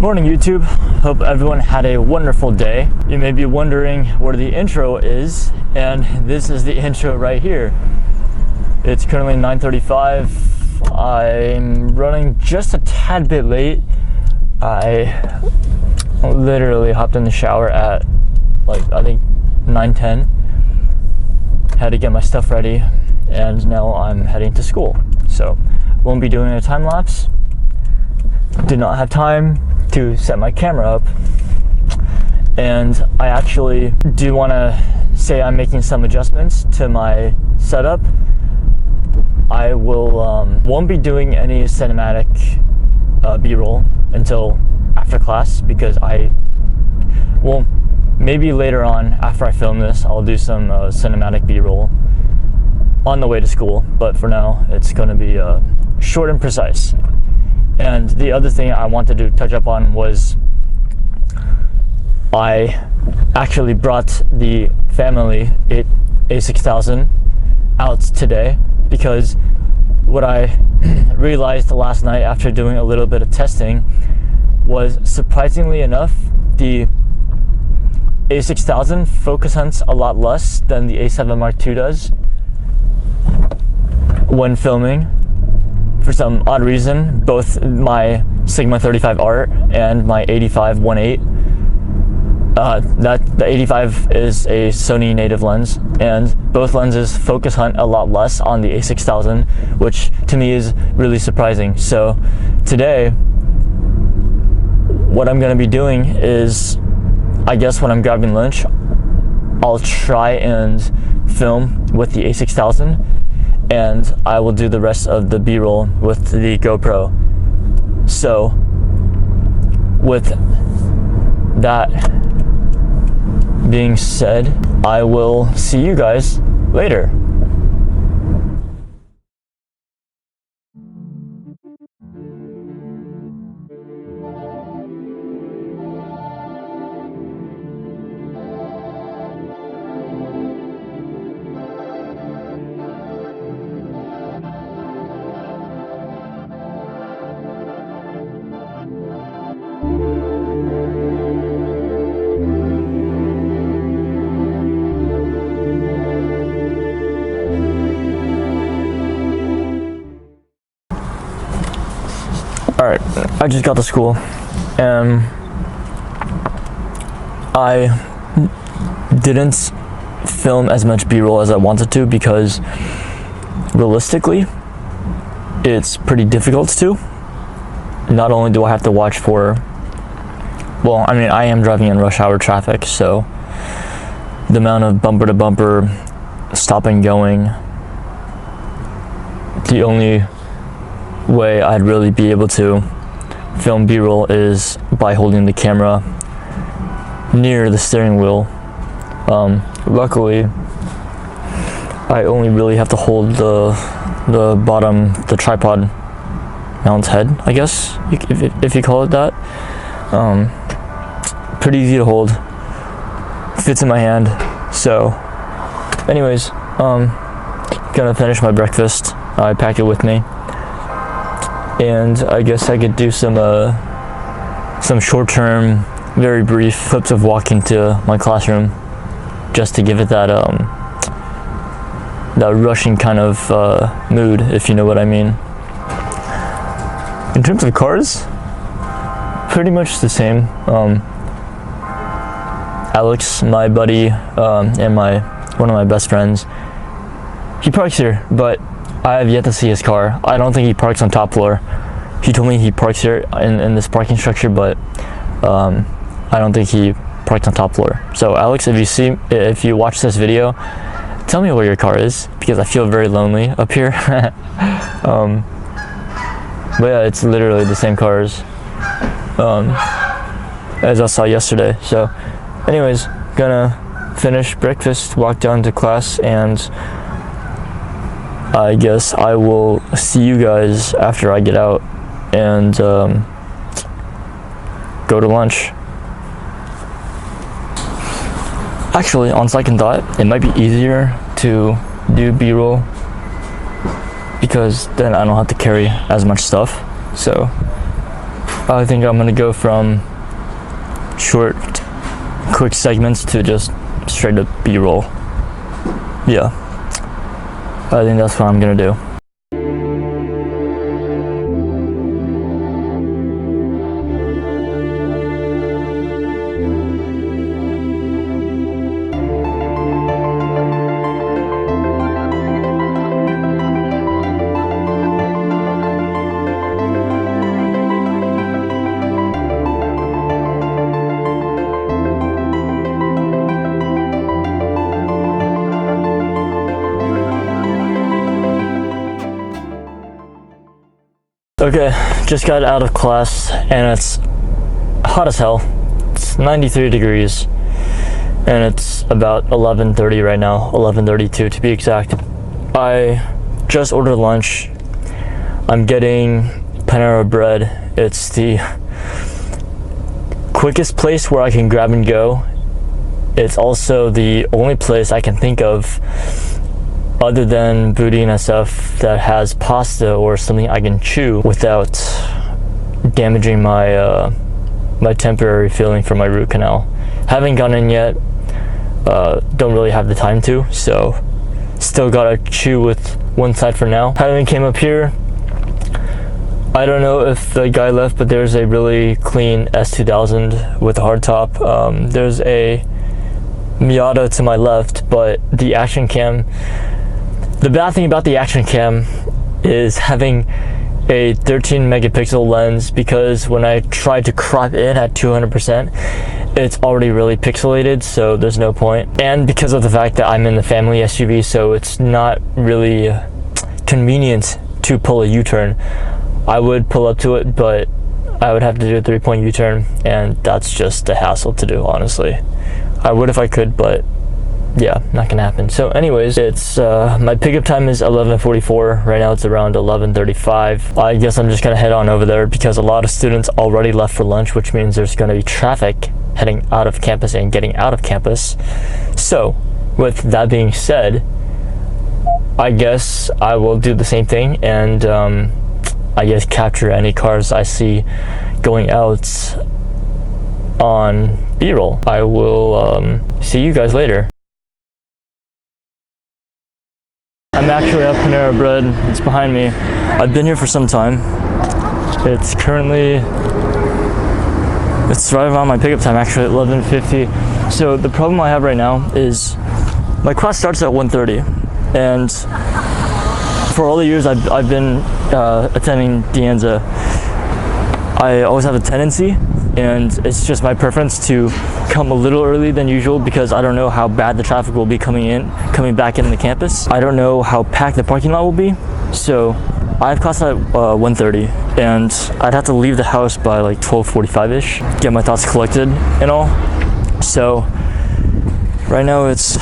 Morning YouTube, hope everyone had a wonderful day. You may be wondering where the intro is, and this is the intro right here. It's currently 9:35. I'm running just a tad bit late. I literally hopped in the shower at I think 9:10. Had to get my stuff ready, and now I'm heading to school. So won't be doing a time lapse. Did not have time to set my camera up, and I actually do want to say I'm making some adjustments to my setup. I will won't be doing any cinematic B-roll until after class, because maybe later on after I film this I'll do some cinematic B-roll on the way to school, but for now it's going to be short and precise. And the other thing I wanted to touch up on was I actually brought the family A6000 out today, because what I realized last night after doing a little bit of testing was, surprisingly enough, the A6000 focus hunts a lot less than the A7 Mark II does when filming. For some odd reason, both my Sigma 35 Art and my 85 1.8, the 85 is a Sony native lens, and both lenses focus hunt a lot less on the A6000, which to me is really surprising. So today, what I'm going to be doing is, I guess when I'm grabbing lunch, I'll try and film with the A6000, and I will do the rest of the B-roll with the GoPro. So with that being said, I will see you guys later. Alright, I just got to school, and I didn't film as much B-roll as I wanted to, because realistically, it's pretty difficult to. Not only do I have to watch for, I am driving in rush hour traffic, so the amount of bumper to bumper, stop and going, the only way I'd really be able to film B-roll is by holding the camera near the steering wheel. Luckily, I only really have to hold the bottom, the tripod mount head, I guess, if you call it that. Pretty easy to hold, fits in my hand. So anyways, gonna finish my breakfast. I packed it with me, and I guess I could do some short-term, very brief clips of walking to my classroom, just to give it that rushing kind of mood, if you know what I mean. In terms of cars, pretty much the same. Alex, my buddy, and one of my best friends, he parks here, but I have yet to see his car. I don't think he parks on top floor. He told me he parks here in this parking structure, but I don't think he parked on top floor. So Alex, if you watch this video, tell me where your car is, because I feel very lonely up here. But yeah, it's literally the same cars as I saw yesterday. So anyways, gonna finish breakfast, walk down to class, and I guess I will see you guys after I get out and go to lunch. Actually, on second thought, it might be easier to do B-roll because then I don't have to carry as much stuff. So I think I'm gonna go from short, quick segments to just straight up B-roll. Yeah, I think that's what I'm gonna do. Okay, just got out of class and it's hot as hell. It's 93 degrees and it's about 11:30 right now, 11:32 to be exact. I just ordered lunch. I'm getting Panera Bread. It's the quickest place where I can grab and go. It's also the only place I can think of other than Booty and SF that has pasta or something I can chew without damaging my my temporary filling for my root canal. Haven't gone in yet, don't really have the time to, so still gotta chew with one side for now. Having came up here, I don't know if the guy left, but there's a really clean S2000 with a hardtop. There's a Miata to my left, but the action cam, the bad thing about the action cam is having a 13 megapixel lens, because when I tried to crop in at 200%, it's already really pixelated, so there's no point. And because of the fact that I'm in the family SUV, so it's not really convenient to pull a U-turn. I would pull up to it, but I would have to do a 3-point U-turn, and that's just a hassle to do, honestly. I would if I could, but yeah, not gonna happen. So anyways, it's my pickup time is 11:44. Right now it's around 11:35. I guess I'm just gonna head on over there because a lot of students already left for lunch, which means there's gonna be traffic heading out of campus and getting out of campus. So with that being said, I guess I will do the same thing and I guess capture any cars I see going out on B-roll. I will see you guys later. I'm actually at Panera Bread. It's behind me. I've been here for some time. It's currently, it's right around my pickup time, actually, at 11:50. So the problem I have right now is my class starts at 1:30, and for all the years I've been attending De Anza, I always have a tendency, and it's just my preference to come a little early than usual because I don't know how bad the traffic will be coming back in the campus. I don't know how packed the parking lot will be. So I have class at 1:30, and I'd have to leave the house by like 12:45-ish, get my thoughts collected and all. So right now it's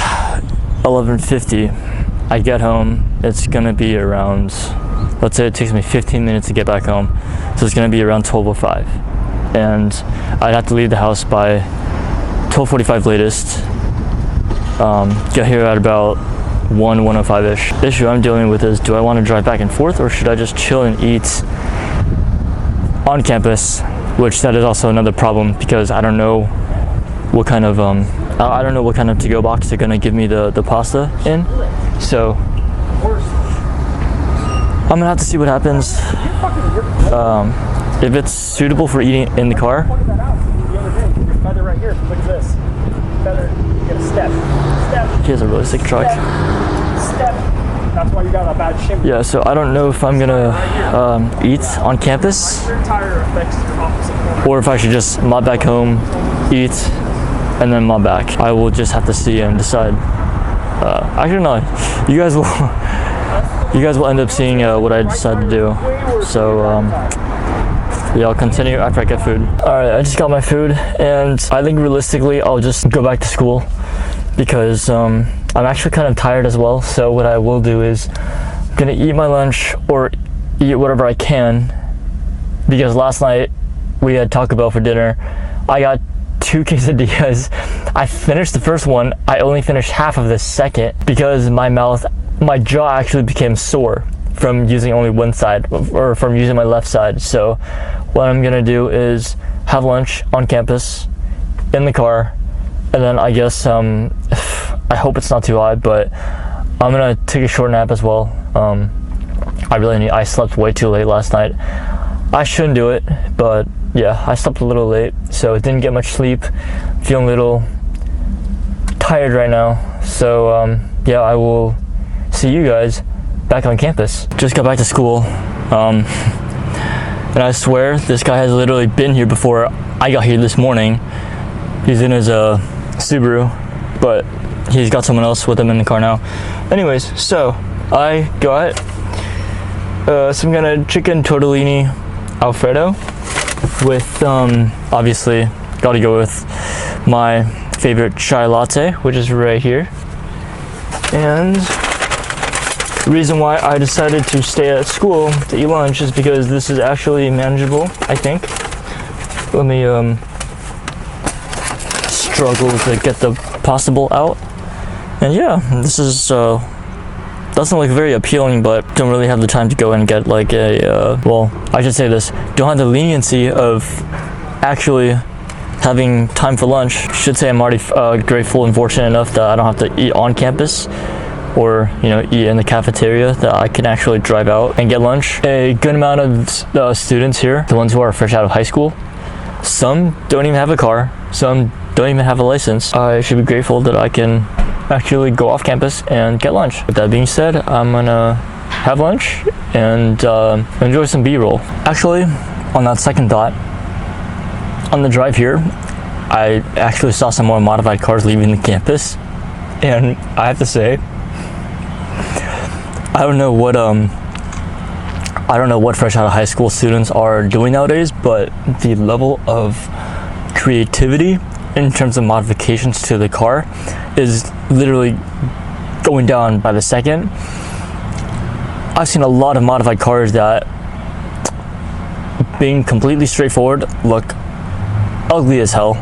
11:50. I get home, it's gonna be around, let's say it takes me 15 minutes to get back home, so it's gonna be around 12:05. And I'd have to leave the house by 12:45 latest, get here at about 1:05-ish. The issue I'm dealing with is, do I want to drive back and forth, or should I just chill and eat on campus? Which that is also another problem, because I don't know what kind of to-go box they're gonna give me the pasta in. So I'm gonna have to see what happens. If it's suitable for eating in the car. The other day, your feather right here. Look at this. Feather, you get a step. He has a really sick truck. Step. That's why you got a bad shimmy. Yeah, so I don't know if I'm gonna eat on campus, Your tire affects your opposite corner. or if I should just mob back home, eat, and then mob back. I will just have to see and decide. Actually, no. You guys will end up seeing what I decide to do. So yeah, I'll continue after I get food. Alright, I just got my food, and I think realistically I'll just go back to school because I'm actually kind of tired as well. So what I will do is I'm gonna eat my lunch or eat whatever I can, because last night we had Taco Bell for dinner. I got 2 quesadillas. I finished the first one. I only finished half of the second because my jaw actually became sore from using only one side, or from using my left side. So what I'm gonna do is have lunch on campus in the car, and then I guess I hope it's not too hot, but I'm gonna take a short nap as well. I slept way too late last night. I shouldn't do it, but yeah, I slept a little late, so didn't get much sleep. Feeling a little tired right now. So yeah, I will see you guys back on campus. Just got back to school, and I swear this guy has literally been here before I got here this morning. He's in his Subaru, but he's got someone else with him in the car now. Anyways, so I got some kind of chicken tortellini Alfredo with obviously got to go with my favorite chai latte, which is right here. And the reason why I decided to stay at school to eat lunch is because this is actually manageable, I think. Let me struggle to get the possible out. And yeah, this is doesn't look very appealing, but don't really have the time to go and get like a well, I should say this, don't have the leniency of actually having time for lunch. Should say I'm already grateful and fortunate enough that I don't have to eat on campus or, you know, eat in the cafeteria, that I can actually drive out and get lunch. A good amount of students here, the ones who are fresh out of high school, some don't even have a car, some don't even have a license. I should be grateful that I can actually go off campus and get lunch. With that being said, I'm gonna have lunch and enjoy some B-roll. Actually, on that second thought, on the drive here, I actually saw some more modified cars leaving the campus, and I have to say, I don't know what fresh out of high school students are doing nowadays, but the level of creativity in terms of modifications to the car is literally going down by the second. I've seen a lot of modified cars that, being completely straightforward, look ugly as hell.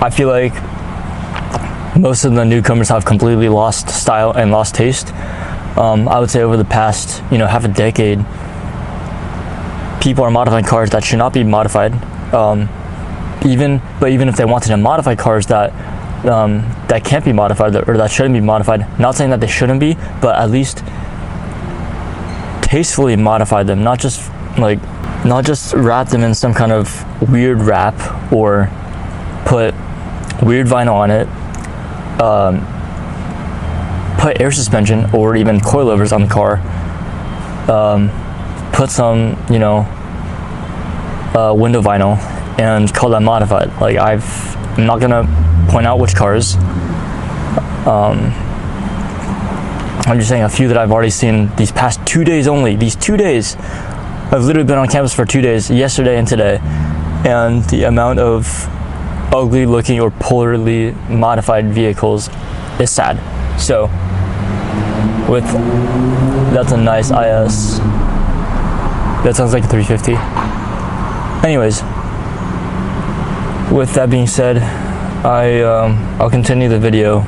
I feel like most of the newcomers have completely lost style and lost taste. I would say over the past, half a decade, people are modifying cars that should not be modified. Even if they wanted to modify cars that can't be modified or that shouldn't be modified, not saying that they shouldn't be, but at least tastefully modify them, not just wrap them in some kind of weird wrap or put weird vinyl on it, put air suspension or even coilovers on the car, put some window vinyl and call that modified. Like, I'm not gonna point out which cars. I'm just saying a few that I've already seen these past 2 days only. These 2 days, I've literally been on campus for 2 days, yesterday and today, and the amount of ugly looking or poorly modified vehicles is sad. So that's a nice IS. That sounds like a 350. Anyways, with that being said, I'll continue the video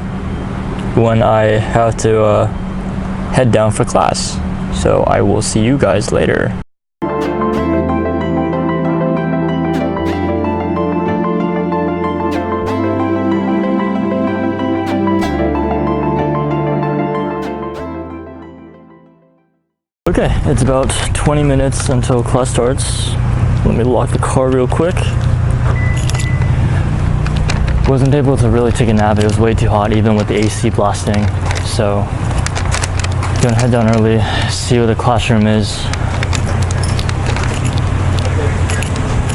when I have to head down for class. So I will see you guys later. Okay, it's about 20 minutes until class starts. Let me lock the car real quick. Wasn't able to really take a nap. It was way too hot, even with the AC blasting. So, gonna head down early, see where the classroom is.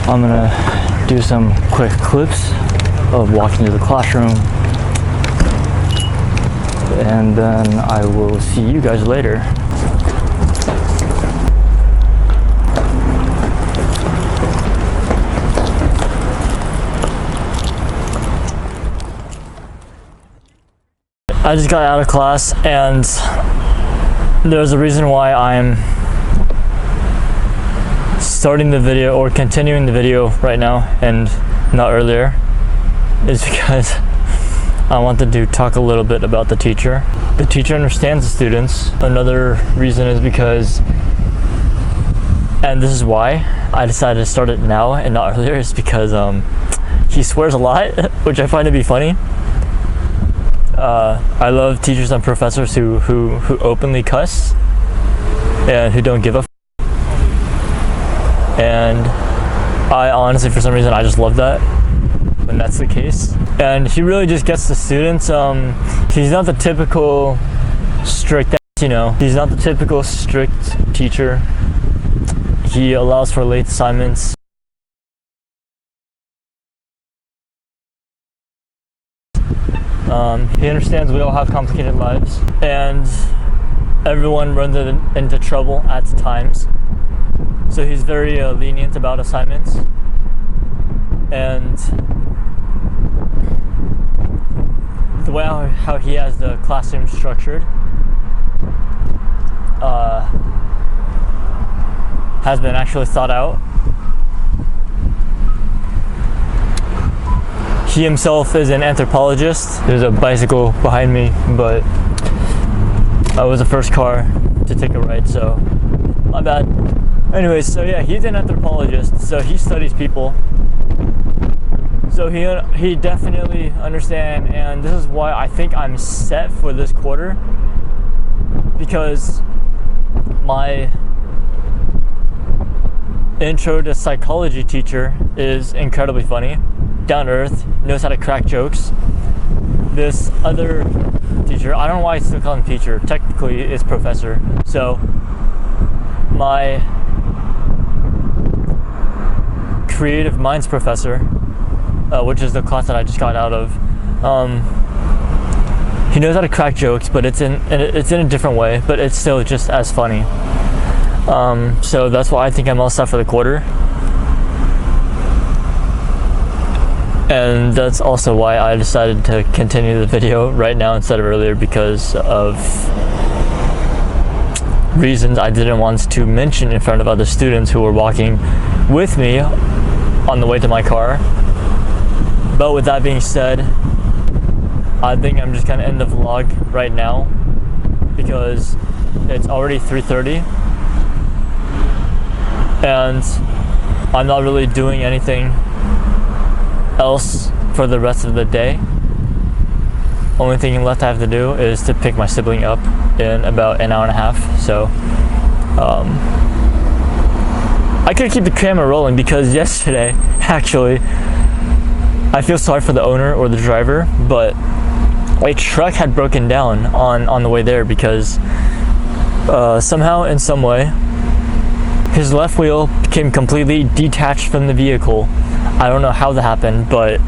I'm gonna do some quick clips of walking to the classroom, and then I will see you guys later. I just got out of class, and there's a reason why I'm starting the video or continuing the video right now and not earlier, is because I wanted to talk a little bit about the teacher. The teacher understands the students. Another reason is because and this is why I decided to start it now and not earlier, is because he swears a lot, which I find to be funny. I love teachers and professors who openly cuss and who don't give a f. And I honestly, for some reason, I just love that when that's the case. And he really just gets the students. He's not the typical strict, he's not the typical strict teacher. He allows for late assignments. He understands we all have complicated lives, and everyone runs into trouble at times. So he's very lenient about assignments, and the way how he has the classroom structured has been actually thought out. He himself is an anthropologist. There's a bicycle behind me, but I was the first car to take a ride, so my bad. Anyways, so yeah, he's an anthropologist, so he studies people. So he definitely understands, and this is why I think I'm set for this quarter, because my intro to psychology teacher is incredibly funny, down to earth, knows how to crack jokes. This other teacher, I don't know why I still call him teacher, technically it's professor. So my creative minds professor, which is the class that I just got out of, he knows how to crack jokes, but it's in a different way, but it's still just as funny. So that's why I think I'm all set for the quarter. And that's also why I decided to continue the video right now instead of earlier, because of reasons I didn't want to mention in front of other students who were walking with me on the way to my car. But with that being said, I think I'm just gonna end the vlog right now because it's already 3:30 and I'm not really doing anything else for the rest of the day. Only thing left I have to do is to pick my sibling up in about an hour and a half. So I could keep the camera rolling because yesterday, actually, I feel sorry for the owner or the driver, but a truck had broken down on the way there because somehow in some way his left wheel became completely detached from the vehicle. I don't know how that happened, but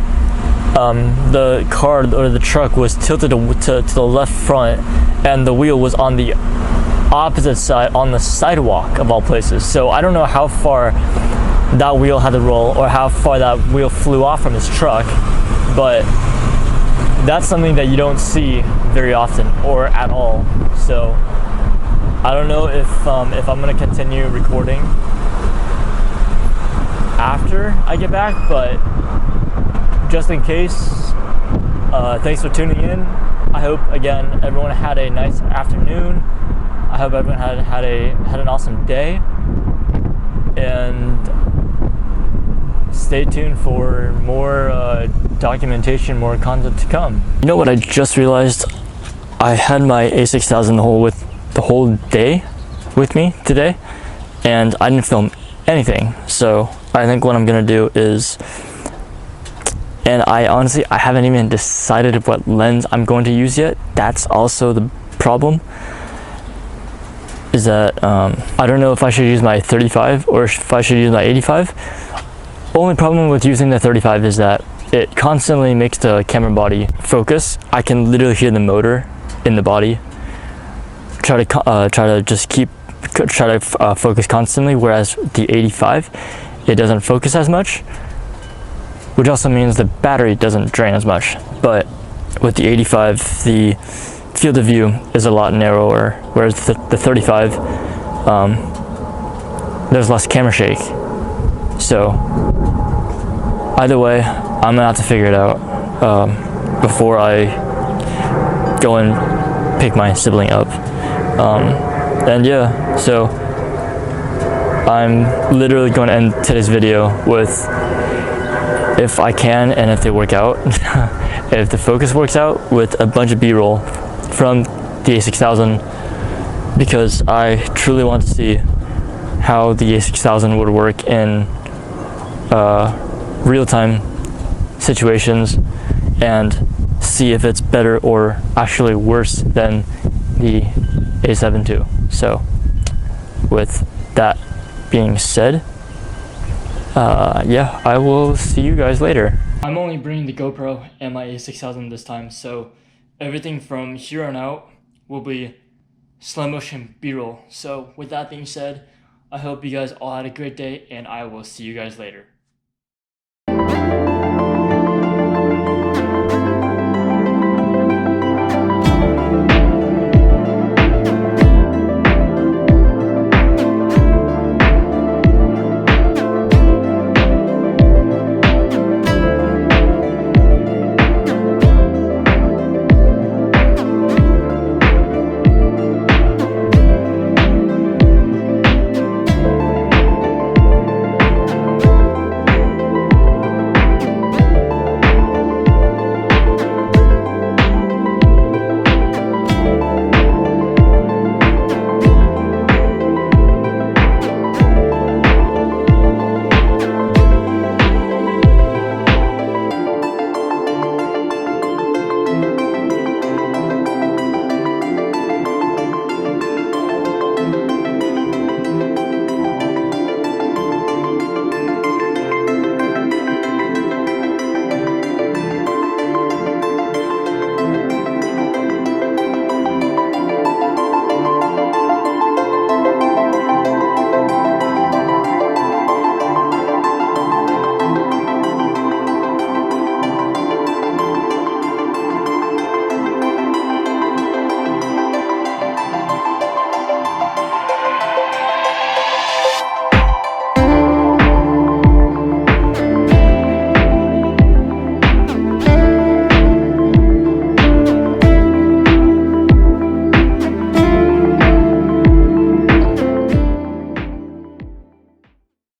the car or the truck was tilted to the left front and the wheel was on the opposite side, on the sidewalk of all places. So I don't know how far that wheel had to roll or how far that wheel flew off from his truck, but that's something that you don't see very often or at all. So I don't know if I'm gonna continue recording after I get back, but just in case, thanks for tuning in. I hope again everyone had a nice afternoon. I hope everyone had an awesome day, and stay tuned for more documentation, more content to come. You know what I just realized? I had my A6000 the whole day with me today, and I didn't film anything. So I think what I'm gonna do is, and I honestly haven't even decided what lens I'm going to use yet. That's also the problem, is that I don't know if I should use my 35 or if I should use my 85. Only problem with using the 35 is that it constantly makes the camera body focus. I can literally hear the motor in the body try to focus constantly, whereas the 85, it doesn't focus as much, which also means the battery doesn't drain as much. But with the 85, the field of view is a lot narrower, whereas the 35, there's less camera shake. So either way, I'm gonna have to figure it out before I go and pick my sibling up. And yeah, so I'm literally going to end today's video with, if I can and if they work out, if the focus works out, with a bunch of B-roll from the A6000, because I truly want to see how the A6000 would work in real-time situations and see if it's better or actually worse than the A7 II. So with that being said, yeah, I will see you guys later. I'm only bringing the GoPro and my A6000 this time, so everything from here on out will be slow motion B-roll. So with that being said, I hope you guys all had a great day, and I will see you guys later.